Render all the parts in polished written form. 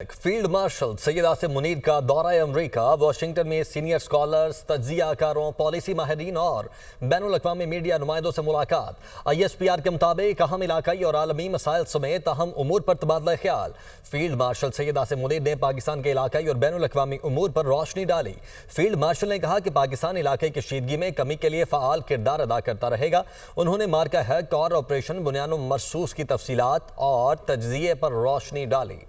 Field marshal Syed Asim Munir का दौरा अमरीका। Washington में सीनियर स्कॉलर्स, तज्जिया कारों, पॉलिसी माहिरीन और बैनुल-अक़वामी मीडिया नुमाइंदों से मुलाकात। ISPR के मुताबिक अहम इलाकाई और आलमी मसाइल समेत अहम उमूर पर तबादला ख्याल। फील्ड मार्शल सैयद आसिम मुनीर ने पाकिस्तान के इलाकाई और बैनुल-अक़वामी उमूर पर रोशनी डाली। फील्ड मार्शल ने कहा कि पाकिस्तान इलाके की कशीदगी में कमी के लिए फ़आल किरदार अदा करता रहेगा। उन्होंने मार्का हक और ऑपरेशन बुनियानो मरसूस की तफसीलात और तज्जिये पर रोशनी डाली।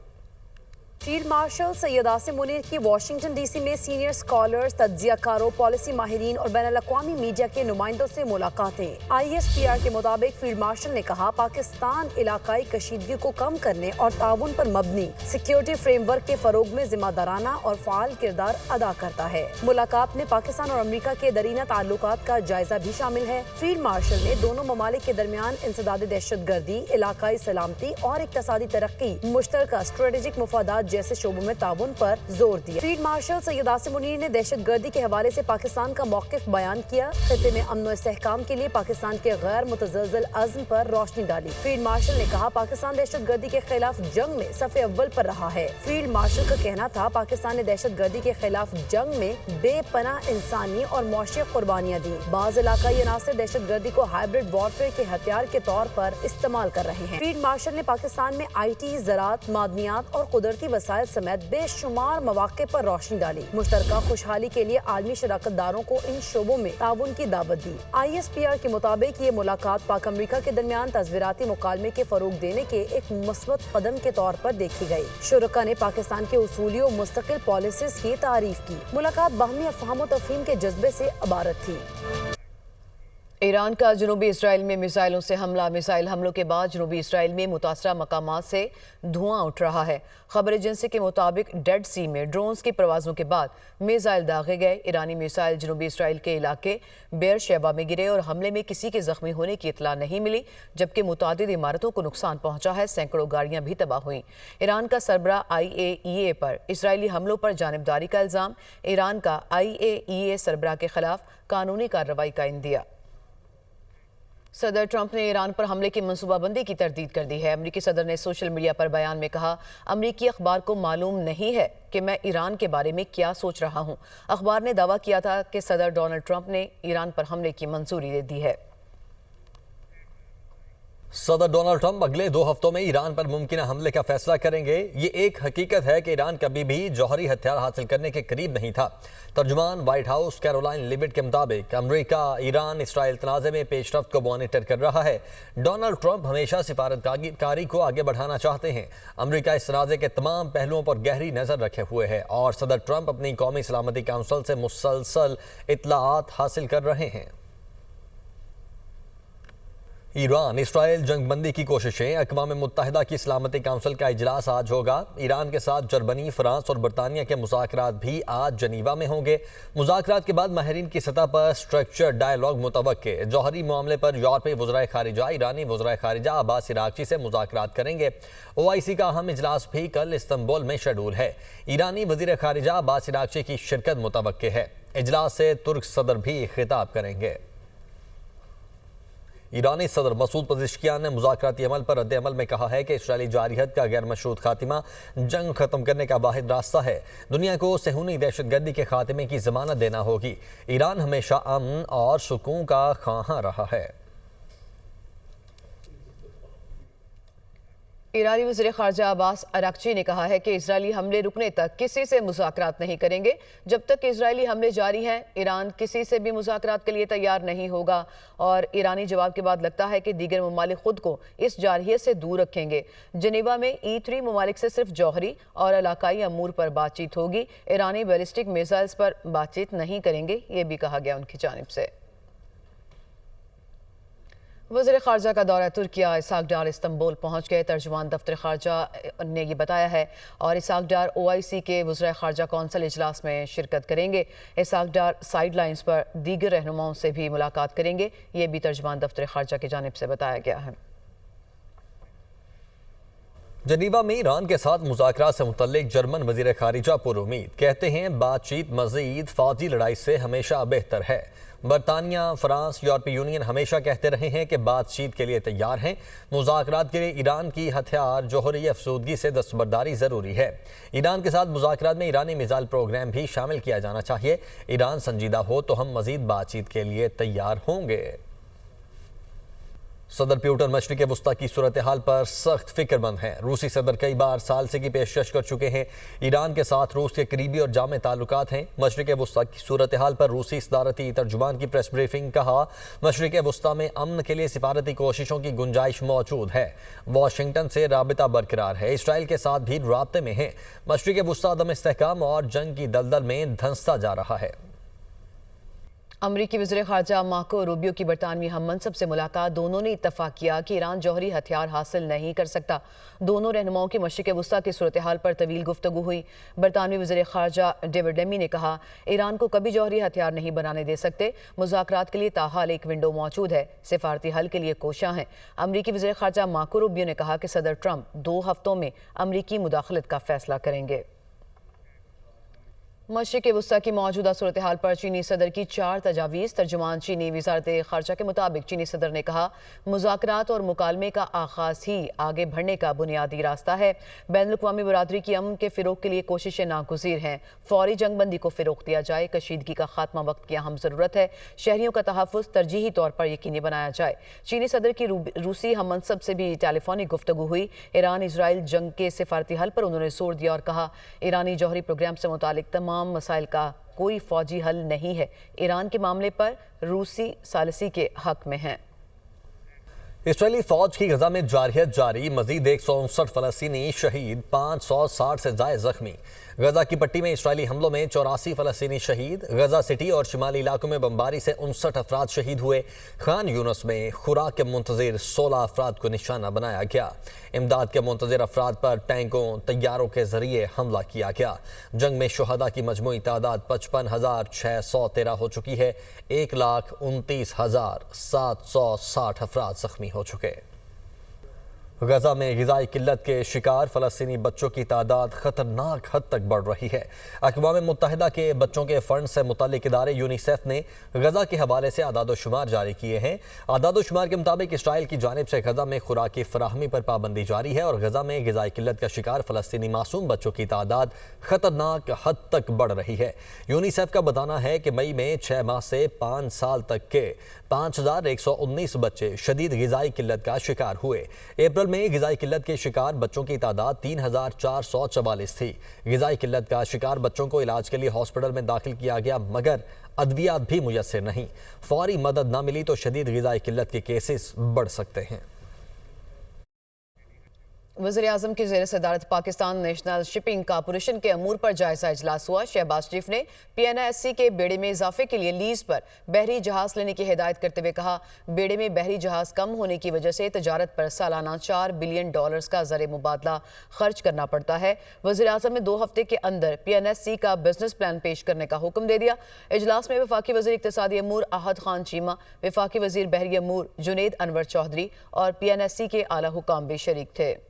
फील्ड मार्शल सैयद आसिम मुनीर की वाशिंगटन DC में सीनियर स्कॉलर्स, तज्जियाकारों, पॉलिसी माहिरीन और बैनुल-अक़वामी मीडिया के नुमाइंदों से मुलाकातें। ISPR के मुताबिक फील्ड मार्शल ने कहा, पाकिस्तान इलाकाई कशीदगी को कम करने और ताउन पर मबनी सिक्योरिटी फ्रेमवर्क के फरोग में जिम्मेदाराना और फ़आल किरदार अदा करता है। मुलाकात में पाकिस्तान और अमरीका के दरीना ताल्लुकात का जायजा भी शामिल है। फील्ड मार्शल ने दोनों ममालिक के दरमियान इंसदाद दहशतगर्दी, इलाकाई सलामती और इक़्तिसादी तरक्की, मुश्तरका स्ट्रेटेजिक मुफादात जैसे शोबों में ताउन पर जोर दिया। फील्ड मार्शल सैयद आसिम मुनीर ने दहशतगर्दी के हवाले से पाकिस्तान का मौक़िफ़ बयान किया। खित्ते में अमन और इस्तेहकाम के लिए पाकिस्तान के गैर मुतज़लज़ल अज़्म पर रोशनी डाली। फील्ड मार्शल ने कहा, पाकिस्तान दहशतगर्दी के खिलाफ जंग में सफ़े अव्वल पर रहा है। फील्ड मार्शल का कहना था, पाकिस्तान ने दहशतगर्दी के खिलाफ जंग में बेपनाह इंसानी और मौशी कुर्बानियाँ दी। बाज़ इलाकाई अनासर दहशतगर्दी को हाइब्रिड वॉरफेयर के हथियार के तौर पर इस्तेमाल कर रहे हैं। फील्ड मार्शल ने पाकिस्तान में IT, ज़राअत, मादनियात और कुदरती वसाइल समेत बेशुमार मौक़े पर रोशनी डाली। मुश्तरका खुशहाली के लिए आलमी शराकतदारों को इन शोबों में ताउन की दावत दी। ISPR के मुताबिक ये मुलाकात पाक अमरीका के दरमियान तज़वीराती मुकालमे के फरोग देने के एक मुस्बत कदम के तौर पर देखी गई। शुरका ने पाकिस्तान के उसूली और मुस्तकिल पॉलिसीज़ की तारीफ की। मुलाकात बाहमी अफ़हाम व तफ़हीम के जज्बे से इबारत थी। ईरान का जनूबी इसराइल में मिसाइलों से हमला। मिसाइल हमलों के बाद जनूबी इसराइल में मुतासरा मकामात से धुआं उठ रहा है। खबर एजेंसी के मुताबिक डेड सी में ड्रोन्स की परवाज़ों के बाद मिसाइल दागे गए। ईरानी मिसाइल जनूबी इसराइल के इलाके बेर शेबा में गिरे और हमले में किसी के जख्मी होने की इतला नहीं मिली, जबकि मुतादिद इमारतों को नुकसान पहुंचा है। सैकड़ों गाड़ियां भी तबाह हुई। ईरान का सरबराह IAEA पर इसराइली हमलों पर जानिबदारी का इल्ज़ाम। ईरान का IAEA सरबराह के खिलाफ कानूनी कार्रवाई का इंदिया। सदर ट्रंप ने ईरान पर हमले की मंसूबाबंदी की तरदीद कर दी है। अमरीकी सदर ने सोशल मीडिया पर बयान में कहा, अमरीकी अखबार को मालूम नहीं है कि मैं ईरान के बारे में क्या सोच रहा हूं। अखबार ने दावा किया था कि सदर डोनाल्ड ट्रंप ने ईरान पर हमले की मंजूरी दे दी है। सदर डोनाल्ड ट्रंप अगले 2 हफ्तों में ईरान पर मुमकिन हमले का फैसला करेंगे। ये एक हकीकत है कि ईरान कभी भी जौहरी हथियार हासिल करने के करीब नहीं था। तर्जुमान व्हाइट हाउस कैरोलाइन लिविट के मुताबिक अमरीका ईरान इसराइल तनाज़े में पेशरफ्त को मॉनिटर कर रहा है। डोनाल्ड ट्रंप हमेशा सिफारतकारी को आगे बढ़ाना चाहते हैं। अमरीका इस तनाज़े के तमाम पहलुओं पर गहरी नज़र रखे हुए है और सदर ट्रंप अपनी कौमी सलामती काउंसिल से मुसलसल इत्तलाआत हासिल कर रहे हैं। ईरान इसराइल जंगबंदी की कोशिशें। अक़वाम मुत्तहिदा की सलामती काउंसिल का इजलास आज होगा। ईरान के साथ जर्मनी, फ्रांस और बरतानिया के मुज़ाकरात भी आज जनीवा में होंगे। मुज़ाकरात के बाद माहिरीन की सतह पर स्ट्रक्चर्ड डायलॉग मुतवक्के। जौहरी मामले पर यूरोपीय वज़राए खारिजा, ईरानी वज़राए खारिजा अब्बास इराक़ची से मुज़ाकरात करेंगे। OIC का अहम इजलास भी कल इस्तांबुल में शेड्यूल है। ईरानी वज़ीर खारिजा अब्बास इराक़ची की शिरकत मुतवक्के है। इजलास से तुर्क सदर भी खिताब करेंगे। ईरानी सदर मसूद पज़ेश्कियान ने मुज़ाकराती अमल पर रद्द अमल में कहा है कि इसराइली जारियत का गैर मशरूत खात्मा जंग ख़त्म करने का वाहिद रास्ता है। दुनिया को सहूनी दहशतगर्दी के खात्मे की ज़मानत देना होगी। ईरान हमेशा अमन और सुकून का ख़्वाहां रहा है। ईरानी वज़ीर ख़ारिजा अब्बास अराक़ची ने कहा है कि इजरायली हमले रुकने तक किसी से मुज़ाकरात नहीं करेंगे। जब तक इजरायली हमले जारी हैं, ईरान किसी से भी मुज़ाकरात के लिए तैयार नहीं होगा और ईरानी जवाब के बाद लगता है कि दीगर ममालिक खुद को इस जारहियत से दूर रखेंगे। जनीवा में E3 ममालिक से सिर्फ जौहरी और इलाकाई अमूर पर बातचीत होगी। ईरानी बैलिस्टिक मिसाइल्स पर बातचीत नहीं करेंगे, ये भी कहा गया उनकी जानिब से। वज़ीर ख़ारजा का दौरा तुर्किया। इसहाक डार इस्तांबुल पहुँच गए। तर्जुमान दफ्तर ख़ारजा ने ये बताया है और इसहाक डार OIC के वज़ीर ख़ारजा कौंसिल इजलास में शिरकत करेंगे। इसहाक डार साइड लाइन्स पर दीगर रहनुमाओं से भी मुलाकात करेंगे, ये भी तर्जुमान दफ्तर ख़ारजा की जानिब से बताया गया है। जनीवा में ईरान के साथ मुज़ाकरात से मुतल्लिक जर्मन वज़ीर ख़ारिजा पुरुमीद कहते हैं बातचीत मज़ीद फ़ौजी लड़ाई से हमेशा बेहतर है। बरतानिया, फ्रांस, यूरोपीय यूनियन हमेशा कहते रहे हैं कि बातचीत के लिए तैयार हैं। मुज़ाकरात के लिए ईरान की हथियार जोहरी अफसुदगी से दस्तबरदारी ज़रूरी है। ईरान के साथ मुज़ाकरात में ईरानी मिसाइल प्रोग्राम भी शामिल किया जाना चाहिए। ईरान संजीदा हो तो हम मज़ीद बातचीत के लिए तैयार होंगे। सदर प्यूटन मशरिक़ वस्ता की सूरत हाल पर सख्त फिक्रमंद हैं। रूसी सदर कई बार सालसे की पेशकश कर चुके हैं। ईरान के साथ रूस के करीबी और जामे ताल्लुकात हैं। मशरिक़ वस्ता की सूरत हाल पर रूसी सदारती तर्जुमान की प्रेस ब्रीफिंग कहा, मशरिक़ वस्ता में अमन के लिए सिफारती कोशिशों की गुंजाइश मौजूद है। वाशिंगटन से राबिता बरकरार है, इसराइल के साथ भी राब्ते में है। मशरिक़ वस्ता अदम इस्तेहकाम और जंग की दलदल में धंसता जा रहा है। अमरीकी वज़ीर ख़ारजा मार्को रूबियो की बरतानवी हम मनसब से मुलाकात। दोनों ने इत्तफाक किया कि ईरान जौहरी हथियार हासिल नहीं कर सकता। दोनों रहनुमाओं की मशरिक़ वस्ता की सूरत हाल पर तवील गुफ्तगू हुई। बरतानवी वज़ीर ख़ारजा डेविड लेमी ने कहा, ईरान को कभी जौहरी हथियार नहीं बनाने दे सकते। मुज़ाकरात के लिए ताहाल एक विंडो मौजूद है। सिफारती हल के लिए कोशियां हैं। अमरीकी वज़ीर ख़ारजा मार्को रूबियो ने कहा कि सदर ट्रंप 2 हफ्तों में अमरीकी मुदाखलत का फैसला करेंगे। मशरिक़ वस्ता की मौजूदा सूरत हाल पर चीनी सदर की 4 तजावीज़। तर्जुमान चीनी वज़ारत ख़ारजा के मुताबिक चीनी सदर ने कहा, मुज़ाकरात और मुकालमे का आगाज़ ही आगे बढ़ने का बुनियादी रास्ता है। बैनुल-अक़वामी बरादरी की अमन के फ़रोग़ के लिए कोशिशें नागुज़ीर हैं। फ़ौरी जंगबंदी को फ़रोग़ दिया जाए। कशीदगी का खात्मा वक्त की अहम ज़रूरत है। शहरियों का तहफ़्फ़ुज़ तरजीही तौर पर यकीनी बनाया जाए। चीनी सदर की रूसी हम मनसब से भी टेलीफोनिक गुफ्तगू हुई। ईरान इसराइल जंग के सिफारती हल पर उन्होंने जोर दिया और कहा, ईरानी जौहरी प्रोग्राम से मुतालिक तमाम मसाइल का कोई फौजी हल नहीं है। ईरान के मामले पर रूसी सालिसी के हक में है। इसराइली फौज की गजा में जारहियत जारी, मजीद 159 फलस्तीनी शहीद, 560 से ज्यादा जख्मी। गजा की पट्टी में इसराइली हमलों में 84 फलस्तीनी शहीद। गजा सिटी और शिमाली इलाकों में बमबारी से 59 अफराद शहीद हुए। खान यूनस में खुराक के मुंतजिर 16 अफराद को निशाना बनाया गया। इमदाद के मुंतजिर अफराद पर टैंकों, तैयारों के जरिए हमला किया गया। जंग में शुहदा की मजमूई तादाद 55,613 हो चुकी है। 1,29,760 अफराद जख्मी हो चुके। गजा में ग़िज़ाई किल्लत के शिकार फ़लस्तीनी बच्चों की तादाद ख़तरनाक हद तक बढ़ रही है। अक़वाम मुत्तहिदा के बच्चों के फ़ंड से मुतल्लिक़ इदारे यूनिसेफ ने गजा के हवाले से आदाद-ओ-शुमार जारी किए हैं। आदाद-ओ-शुमार के मुताबिक इसराइल की जानिब से गजा में खुराक की फराहमी पर पाबंदी जारी है और गजा में ग़िज़ाई किल्लत का शिकार फ़लस्तीनी मासूम बच्चों की तादाद ख़तरनाक हद तक बढ़ रही है। यूनिसेफ का बताना है कि मई में 6 माह से 5 साल तक के 5,119 बच्चे शदीद ग़िज़ाई किल्लत का शिकार हुए। अप्रैल में ग़िज़ाई किल्लत के शिकार बच्चों की तादाद 3,444 थी। ग़िज़ाई किल्लत का शिकार बच्चों को इलाज के लिए हॉस्पिटल में दाखिल किया गया, मगर अद्वियात भी मुयस्सर नहीं। फौरी मदद न मिली तो शदीद ग़िज़ाई किल्लत के केसेस बढ़ सकते हैं। वज़ीर-ए-आज़म की ज़ेर सदारत पाकिस्तान नेशनल शिपिंग कॉरपोरेशन के अमूर पर जायजा इजलास हुआ। शहबाज शरीफ ने PNSC के बेड़े में इजाफे के लिए लीज पर बहरी जहाज लेने की हिदायत करते हुए कहा, बेड़े में बहरी जहाज कम होने की वजह से तजारत पर सालाना $4 बिलियन का ज़र मुबादला खर्च करना पड़ता है। वज़ीर-ए-आज़म ने 2 हफ्ते के अंदर PNSC का बिजनेस प्लान पेश करने का हुक्म दे दिया। इजलास में वफाकी वज़ीर इक़्तिसादी अमूर अहद खान चीमा, वफाकी वज़ीर बहरी अमूर जुनैद अनवर चौधरी और PNSC के आला हुकाम भी शरीक थे।